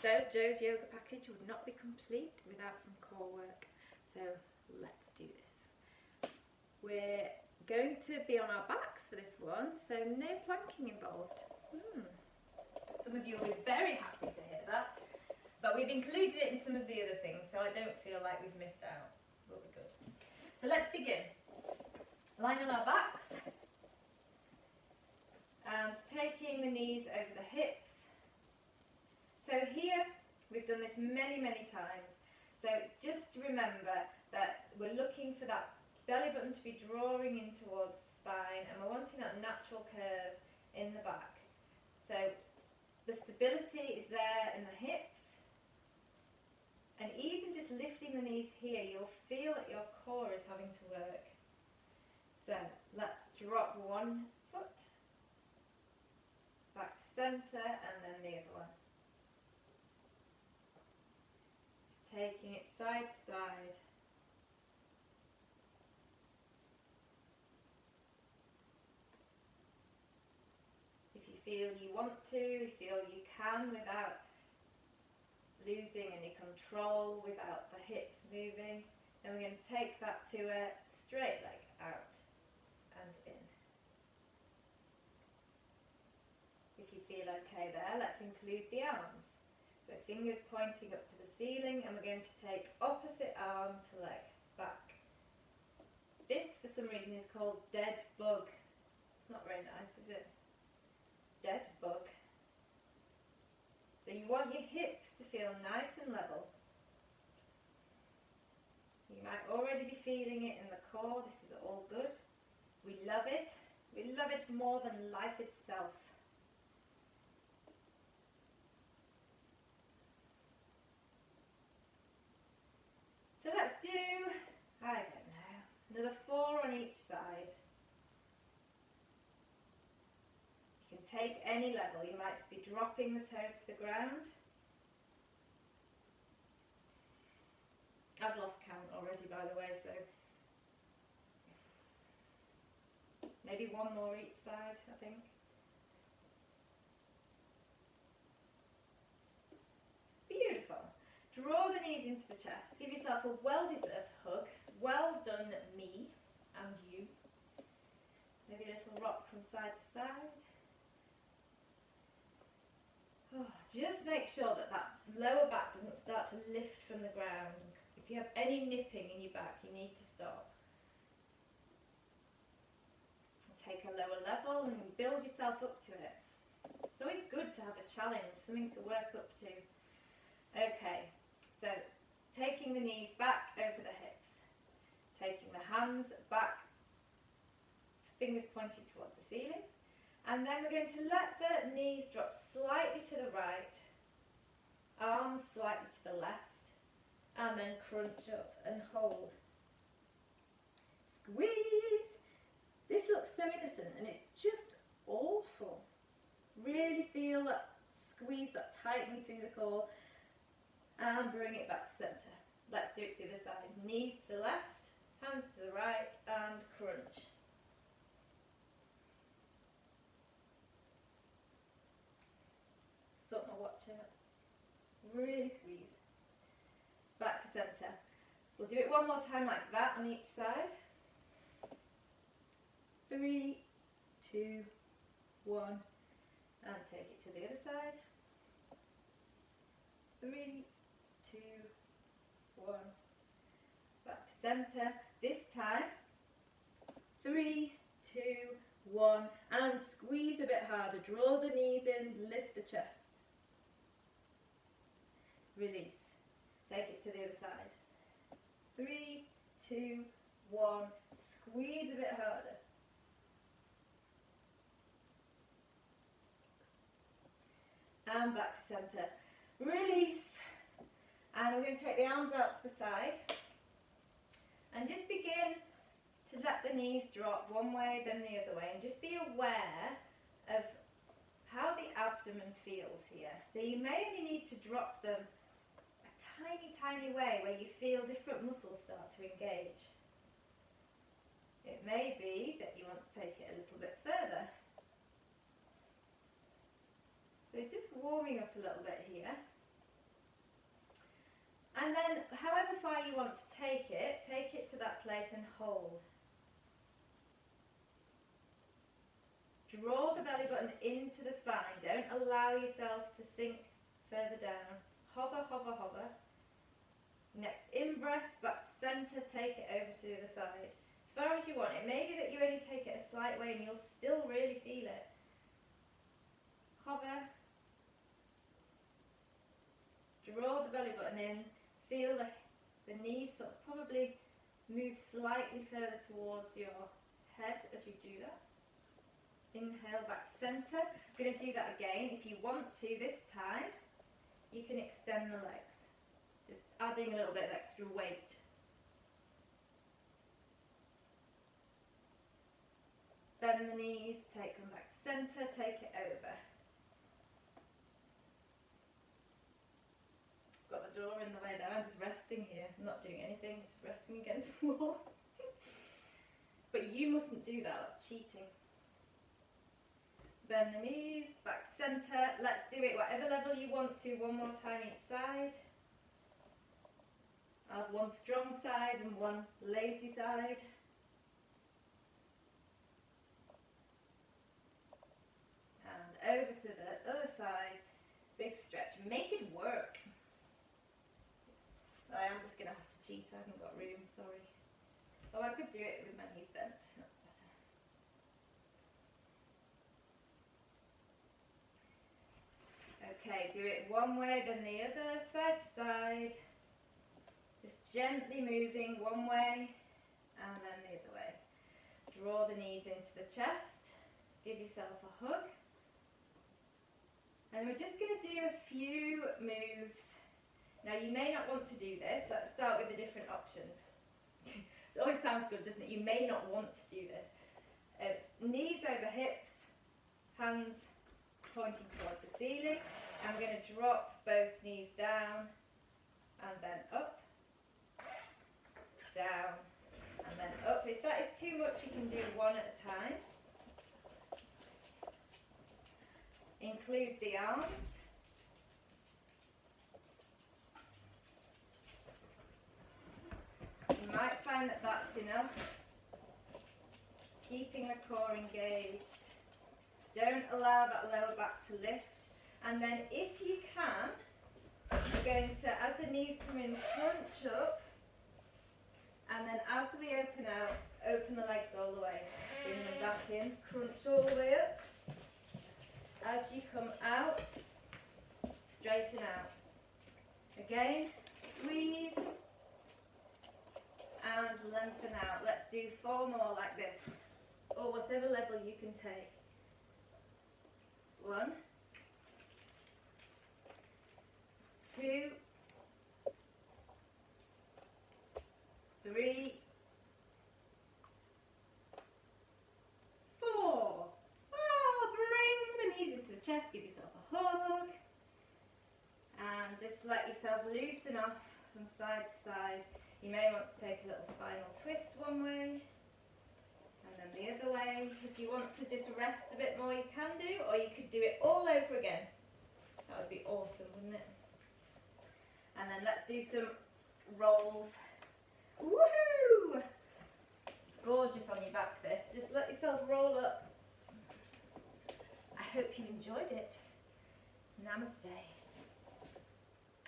So Jo's yoga package would not be complete without some core work. So let's do this. We're going to be on our backs for this one, so no planking involved. Some of you will be very happy to hear that, but we've included it in some of the other things, so I don't feel like we've missed out. Will be good. So let's begin. Lying on our backs and taking the knees over the hips. So here, we've done this many, many times. So just remember that we're looking for that belly button to be drawing in towards the spine, and we're wanting that natural curve in the back. So the stability is there in the hips, and even just lifting the knees here, you'll feel that your core is having to work. So let's drop one foot, back to centre, and then the other one. Just taking it side to side. If you feel you want to, you feel you can without losing any control, without the hips moving, then we're going to take that to a straight leg out and in. If you feel okay there, let's include the arms. So fingers pointing up to the ceiling, and we're going to take opposite arm to leg back. This for some reason is called dead bug. It's not very nice, is it? Dead bug. So you want your hips to feel nice and level. You might already be feeling it in the core. This is all good. We love it. We love it more than life itself. So let's do, I don't know, another 4 on each side. You can take any level. You might just be dropping the toe to the ground. I've lost count already, by the way, so maybe 1 more each side, I think. Beautiful. Draw the knees into the chest. Give yourself a well-deserved hug. Well done, me and you. Maybe a little rock from side to side. Oh, just make sure that that lower back doesn't start to lift from the ground. If you have any nipping in your back, you need to stop. Take a lower level and build yourself up to it. It's always good to have a challenge, something to work up to. Okay, so taking the knees back over the hips, taking the hands back, fingers pointing towards the ceiling, and then we're going to let the knees drop slightly to the right, arms slightly to the left, and then crunch up and hold. Squeeze! This looks so innocent and it's just awful. Really feel that squeeze, that tightening through the core, and bring it back to centre. Let's do it to the other side. Knees to the left, hands to the right, and crunch. Sort my watch out. Really squeeze. Back to centre. We'll do it one more time like that on each side. 3, 2, 1, and take it to the other side. 3, 2, 1, back to centre. This time, 3, 2, 1, and squeeze a bit harder. Draw the knees in, lift the chest. Release. Take it to the other side. 3, 2, 1, squeeze a bit harder. And back to centre. Release. And we're going to take the arms out to the side. And just begin to let the knees drop one way, then the other way. And just be aware of how the abdomen feels here. So you may only need to drop them a tiny, tiny way where you feel different muscles start to engage. It may be that you want to take it a little bit further. So just warming up a little bit here. And then however far you want to take it to that place and hold. Draw the belly button into the spine. Don't allow yourself to sink further down. Hover, hover, hover. Next in-breath, back to centre, take it over to the other side. As far as you want. It may be that you only take it a slight way and you'll still really feel it. Hover. Draw the belly button in. Feel the knees sort of probably move slightly further towards your head as you do that. Inhale, back to centre. I'm going to do that again. If you want to this time, you can extend the legs. Just adding a little bit of extra weight. Bend the knees, take them back to centre, take it over. Got the door in the way there, I'm just resting here. I'm not doing anything, just resting against the wall. But you mustn't do that, that's cheating. Bend the knees, back to centre. Let's do it whatever level you want to, one more time each side. I'll have one strong side and one lazy side. And over to the other side, big stretch. Make it work. I am just going to have to cheat, I haven't got room, sorry. Oh, I could do it with my knees bent. That's better. Okay, do it one way, then the other, side to side. Just gently moving one way and then the other way. Draw the knees into the chest. Give yourself a hug. And we're just going to do a few moves. Now you may not want to do this. Let's start with the different options. It always sounds good, doesn't it? You may not want to do this. It's knees over hips, hands pointing towards the ceiling. I'm going to drop both knees down and then up, down and then up. If that is too much, you can do one at a time. Include the arms. You might find that that's enough. Keeping the core engaged. Don't allow that lower back to lift. And then if you can, we're going to, as the knees come in, crunch up. And then as we open out, open the legs all the way. Bring them back in, crunch all the way up. As you come out, straighten out. Again, squeeze and lengthen out. Let's do 4 more like this, or whatever level you can take. 1, 2, 3, 4. Bring the knees into the chest, give yourself a hug. And just let yourself loosen off from side to side. You may want to take a little spinal twist one way and then the other way. If you want to just rest a bit more, you can do, or you could do it all over again. That would be awesome, wouldn't it? And then let's do some rolls. Woohoo! It's gorgeous on your back, this. Just let yourself roll up. I hope you enjoyed it. Namaste.